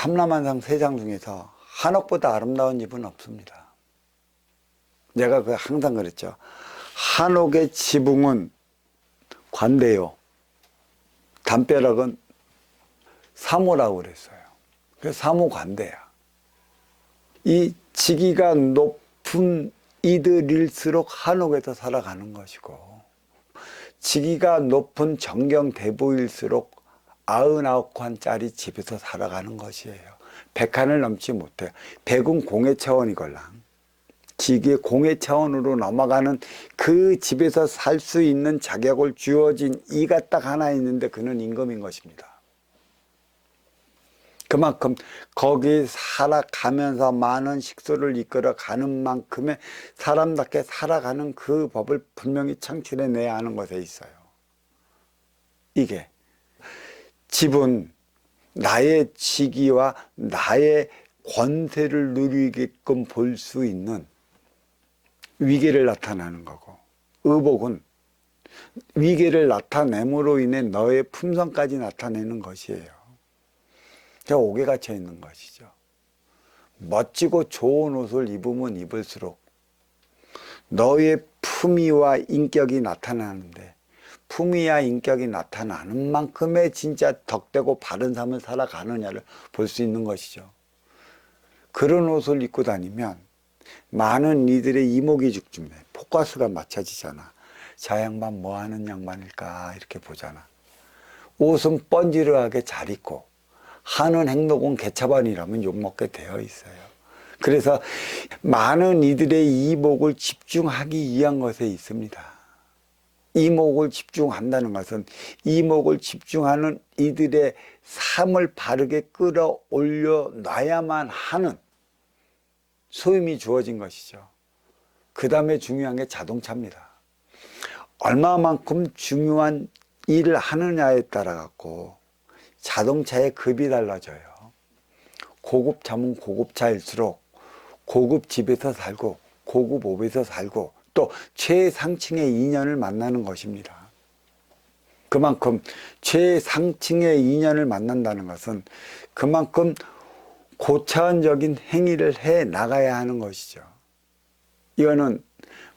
탐라만상 세 장 중에서 한옥보다 아름다운 집은 없습니다. 내가 항상 그랬죠. 한옥의 지붕은 관대요. 담벼락은 사모라고 그랬어요. 그래서 사모관대야. 이 지기가 높은 이들일수록 한옥에서 살아가는 것이고, 지기가 높은 정경대부일수록 99칸짜리 집에서 살아가는 것이에요. 100칸을 넘지 못해요. 100은 공의 차원이걸랑. 지기의 공의 차원으로 넘어가는 그 집에서 살 수 있는 자격을 주어진 이가 딱 하나 있는데 그는 임금인 것입니다. 그만큼 거기 살아가면서 많은 식수를 이끌어 가는 만큼의 사람답게 살아가는 그 법을 분명히 창출해내야 하는 것에 있어요. 이게 집은 나의 직위와 나의 권세를 누리게끔 볼 수 있는 위계를 나타내는 거고, 의복은 위계를 나타냄으로 인해 너의 품성까지 나타내는 것이에요. 옥에 갇혀 있는 것이죠. 멋지고 좋은 옷을 입으면 입을수록 너의 품위와 인격이 나타나는데, 품위와 인격이 나타나는 만큼의 진짜 덕되고 바른 삶을 살아가느냐를 볼 수 있는 것이죠. 그런 옷을 입고 다니면 많은 이들의 이목이 죽중해. 포커스가 맞춰지잖아. 저 양반 뭐 하는 양반일까 이렇게 보잖아. 옷은 뻔지르하게 잘 입고 하는 행동은 개차반이라면 욕먹게 되어 있어요. 그래서 많은 이들의 이목을 집중하기 위한 것에 있습니다. 이목을 집중한다는 것은 이목을 집중하는 이들의 삶을 바르게 끌어올려 놔야만 하는 소임이 주어진 것이죠. 그 다음에 중요한 게 자동차입니다. 얼마만큼 중요한 일을 하느냐에 따라 갖고 자동차의 급이 달라져요. 고급차면 고급차일수록 고급 집에서 살고 고급 옷에서 살고 또 최상층의 인연을 만나는 것입니다. 그만큼 최상층의 인연을 만난다는 것은 그만큼 고차원적인 행위를 해 나가야 하는 것이죠. 이거는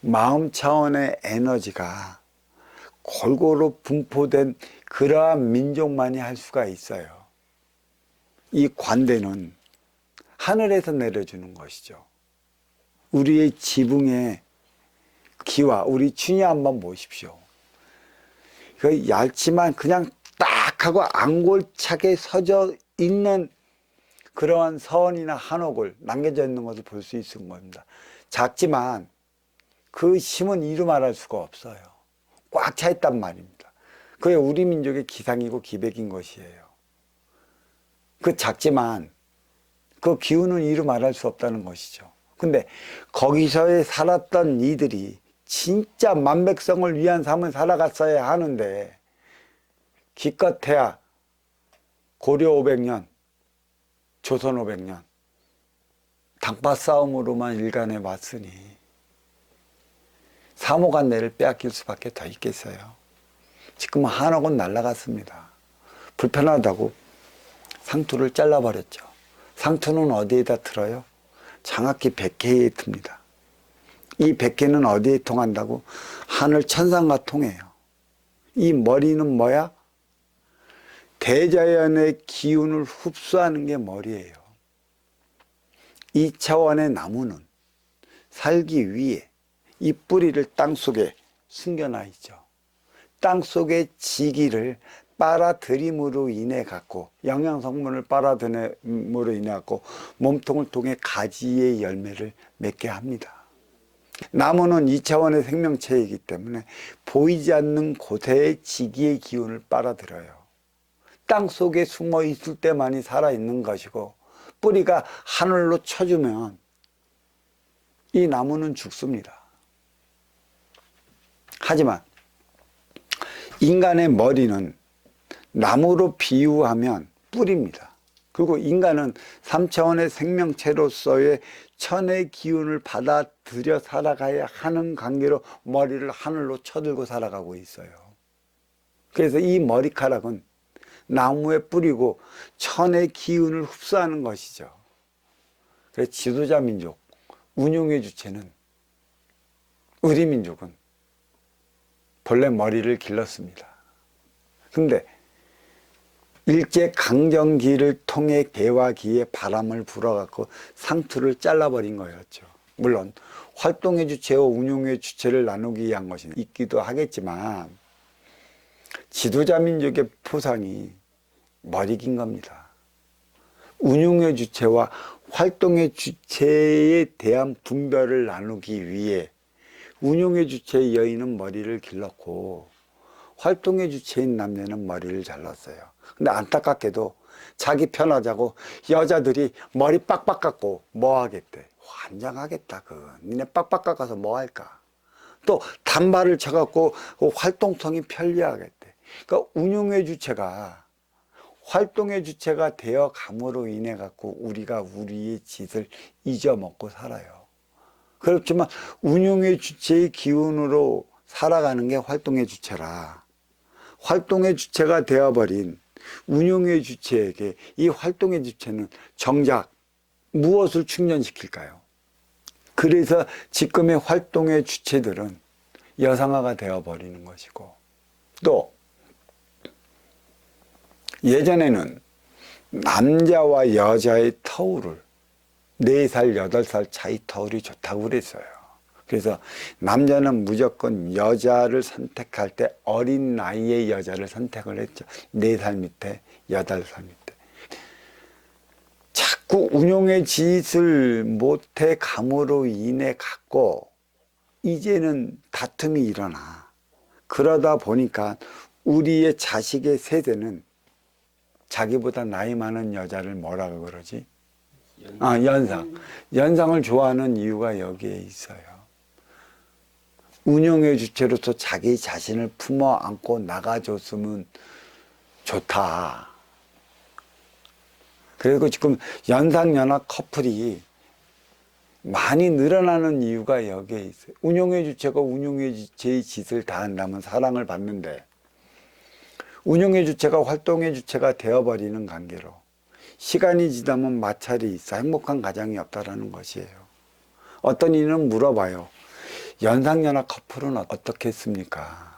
마음 차원의 에너지가 골고루 분포된 그러한 민족만이 할 수가 있어요. 이 관대는 하늘에서 내려주는 것이죠. 우리의 지붕의 기와 우리 춘희 한번 보십시오. 그 얇지만 그냥 딱 하고 앙골차게 서져 있는 그러한 서원이나 한옥을 남겨져 있는 것을 볼 수 있는 겁니다. 작지만 그 힘은 이루 말할 수가 없어요. 꽉 차 있단 말입니다. 그게 우리 민족의 기상이고 기백인 것이에요. 그 작지만 그 기운은 이루 말할 수 없다는 것이죠. 근데 거기서에 살았던 이들이 진짜 만백성을 위한 삶을 살아갔어야 하는데 기껏해야 고려 500년, 조선 500년 당파 싸움으로만 일관해 왔으니 사모관대를 빼앗길 수밖에 더 있겠어요. 지금 한옥은 날아갔습니다. 불편하다고 상투를 잘라버렸죠. 상투는 어디에다 틀어요? 정확히 백회에 틉니다. 이 백회는 어디에 통한다고? 하늘 천상과 통해요. 이 머리는 뭐야? 대자연의 기운을 흡수하는 게 머리예요. 이 차원의 나무는 살기 위해 이 뿌리를 땅속에 숨겨놔 있죠. 땅속의 지기를 빨아들임으로 인해 갖고 영양성분을 빨아들임으로 인해 갖고 몸통을 통해 가지의 열매를 맺게 합니다. 나무는 2차원의 생명체이기 때문에 보이지 않는 곳의 지기의 기운을 빨아들여요. 땅속에 숨어 있을 때만이 살아있는 것이고 뿌리가 하늘로 쳐주면 이 나무는 죽습니다. 하지만 인간의 머리는 나무로 비유하면 뿌리입니다. 그리고 인간은 3차원의 생명체로서의 천의 기운을 받아들여 살아가야 하는 관계로 머리를 하늘로 쳐들고 살아가고 있어요. 그래서 이 머리카락은 나무에 뿌리고 천의 기운을 흡수하는 것이죠. 그래서 지도자 민족, 운용의 주체는, 우리 민족은 본래 머리를 길렀습니다. 근데 일제 강점기를 통해 개화기에 바람을 불어갖고 상투를 잘라버린 거였죠. 물론 활동의 주체와 운용의 주체를 나누기 위한 것이 있기도 하겠지만 지도자 민족의 포상이 머리 긴 겁니다. 운용의 주체와 활동의 주체에 대한 분별을 나누기 위해 운용의 주체의 여인은 머리를 길렀고 활동의 주체인 남녀는 머리를 잘랐어요. 근데 안타깝게도 자기 편하자고 여자들이 머리 빡빡 깎고 뭐 하겠대? 환장하겠다. 니네 빡빡 깎아서 뭐 할까? 또 단발을 쳐갖고 활동성이 편리하겠대. 그러니까 운용의 주체가 활동의 주체가 되어 감으로 인해 갖고 우리가 우리의 짓을 잊어먹고 살아요. 그렇지만 운용의 주체의 기운으로 살아가는 게 활동의 주체라. 활동의 주체가 되어버린 운용의 주체에게 이 활동의 주체는 정작 무엇을 충전시킬까요? 그래서 지금의 활동의 주체들은 여성화가 되어버리는 것이고, 또 예전에는 남자와 여자의 터울을 4살, 8살 차이 터울이 좋다고 그랬어요. 그래서 남자는 무조건 여자를 선택할 때 어린 나이의 여자를 선택을 했죠. 4살 밑에, 8살 밑에. 자꾸 운용의 짓을 못해 감으로 인해 갖고 이제는 다툼이 일어나. 그러다 보니까 우리의 자식의 세대는 자기보다 나이 많은 여자를 뭐라고 그러지? 연상. 연상을 좋아하는 이유가 여기에 있어요. 운용의 주체로서 자기 자신을 품어 안고 나가줬으면 좋다. 그리고 지금 연상연하 커플이 많이 늘어나는 이유가 여기에 있어요. 운용의 주체가 운용의 주체의 짓을 다 한다면 사랑을 받는데 운용의 주체가 활동의 주체가 되어버리는 관계로 시간이 지나면 마찰이 있어 행복한 가정이 없다라는 것이에요. 어떤 이는 물어봐요. 연상연하 커플은 어떻겠습니까?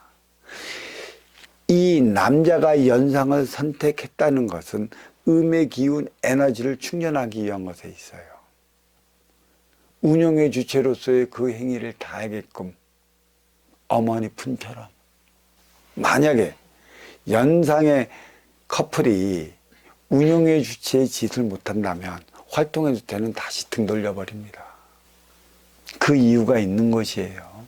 이 남자가 연상을 선택했다는 것은 음의 기운, 에너지를 충전하기 위한 것에 있어요. 운용의 주체로서의 그 행위를 다하게끔 어머니 품처럼. 만약에 연상의 커플이 운용의 주체의 짓을 못한다면 활동의 주체는 다시 등 돌려버립니다. 그 이유가 있는 것이에요.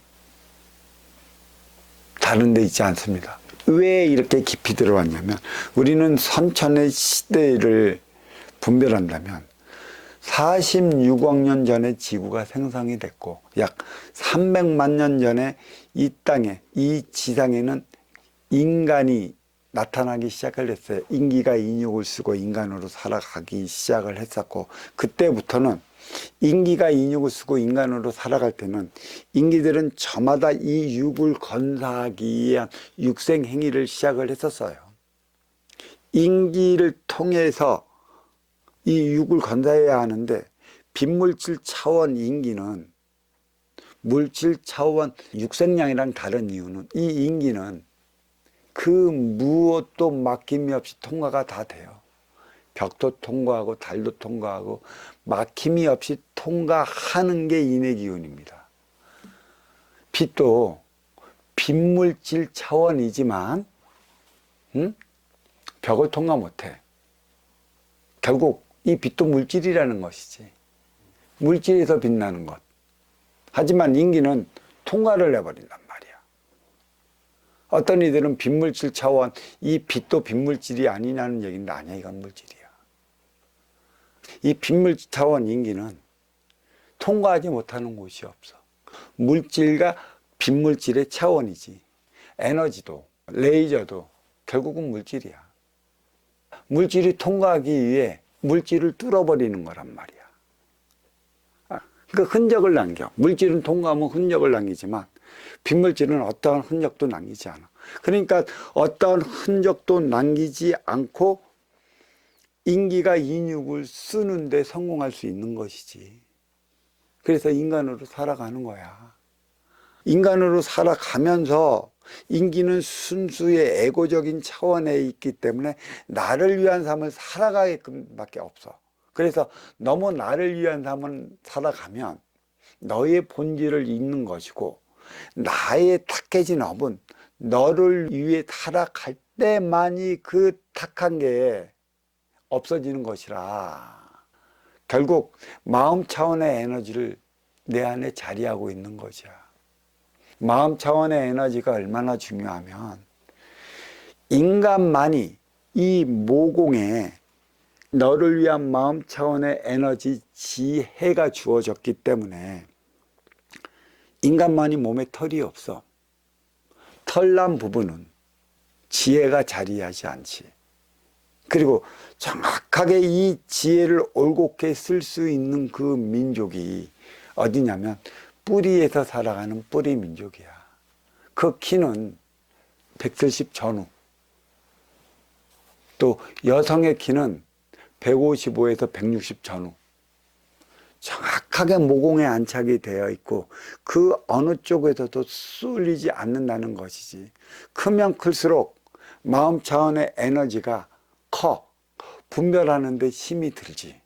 다른 데 있지 않습니다. 왜 이렇게 깊이 들어왔냐면 우리는 선천의 시대를 분별한다면 46억 년 전에 지구가 생성이 됐고 약 300만 년 전에 이 땅에, 이 지상에는 인간이 나타나기 시작을 했어요. 인기가 인육을 쓰고 인간으로 살아가기 시작을 했었고 그때부터는 인기가 인육을 쓰고 인간으로 살아갈 때는 인기들은 저마다 이 육을 건사하기 위한 육생 행위를 시작을 했었어요. 인기를 통해서 이 육을 건사해야 하는데 빈물질 차원 인기는 물질 차원 육생량이랑 다른 이유는 이 인기는 그 무엇도 막힘이 없이 통과가 다 돼요. 벽도 통과하고 달도 통과하고 막힘이 없이 통과하는 게 인의 기운입니다. 빛도 빈물질 차원이지만 벽을 통과 못해. 결국 이 빛도 물질이라는 것이지. 물질에서 빛나는 것. 하지만 인기는 통과를 해버린단 말이야. 어떤 이들은 빈물질 차원, 이 빛도 빈물질이 아니냐는 얘기인데 아니야, 이건 물질이야. 이 빈물질 차원 인기는 통과하지 못하는 곳이 없어. 물질과 빈물질의 차원이지. 에너지도 레이저도 결국은 물질이야. 물질이 통과하기 위해 물질을 뚫어버리는 거란 말이야. 그러니까 흔적을 남겨. 물질은 통과하면 흔적을 남기지만 빈물질은 어떠한 흔적도 남기지 않아. 그러니까 어떤 흔적도 남기지 않고 인기가 인육을 쓰는데 성공할 수 있는 것이지. 그래서 인간으로 살아가는 거야. 인간으로 살아가면서 인기는 순수의 에고적인 차원에 있기 때문에 나를 위한 삶을 살아가게끔 밖에 없어. 그래서 너무 나를 위한 삶을 살아가면 너의 본질을 잃는 것이고, 나의 탁해진 업은 너를 위해 살아갈 때만이 그 탁한 게 없어지는 것이라, 결국 마음 차원의 에너지를 내 안에 자리하고 있는 것이야. 마음 차원의 에너지가 얼마나 중요하면, 인간만이 이 모공에 너를 위한 마음 차원의 에너지 지혜가 주어졌기 때문에 인간만이 몸에 털이 없어. 털난 부분은 지혜가 자리하지 않지. 그리고 정확하게 이 지혜를 올곧게 쓸 수 있는 그 민족이 어디냐면 뿌리에서 살아가는 뿌리 민족이야. 그 키는 170 전후. 또 여성의 키는 155에서 160 전후. 정확하게 모공에 안착이 되어 있고 그 어느 쪽에서도 쏠리지 않는다는 것이지. 크면 클수록 마음 차원의 에너지가 커. 분별하는 데 힘이 들지.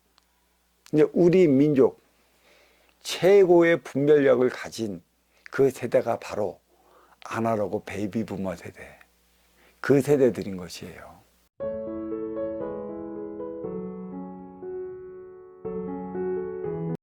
이제 우리 민족 최고의 분별력을 가진 그 세대가 바로 아날로그 베이비 부머 세대. 그 세대들인 것이에요.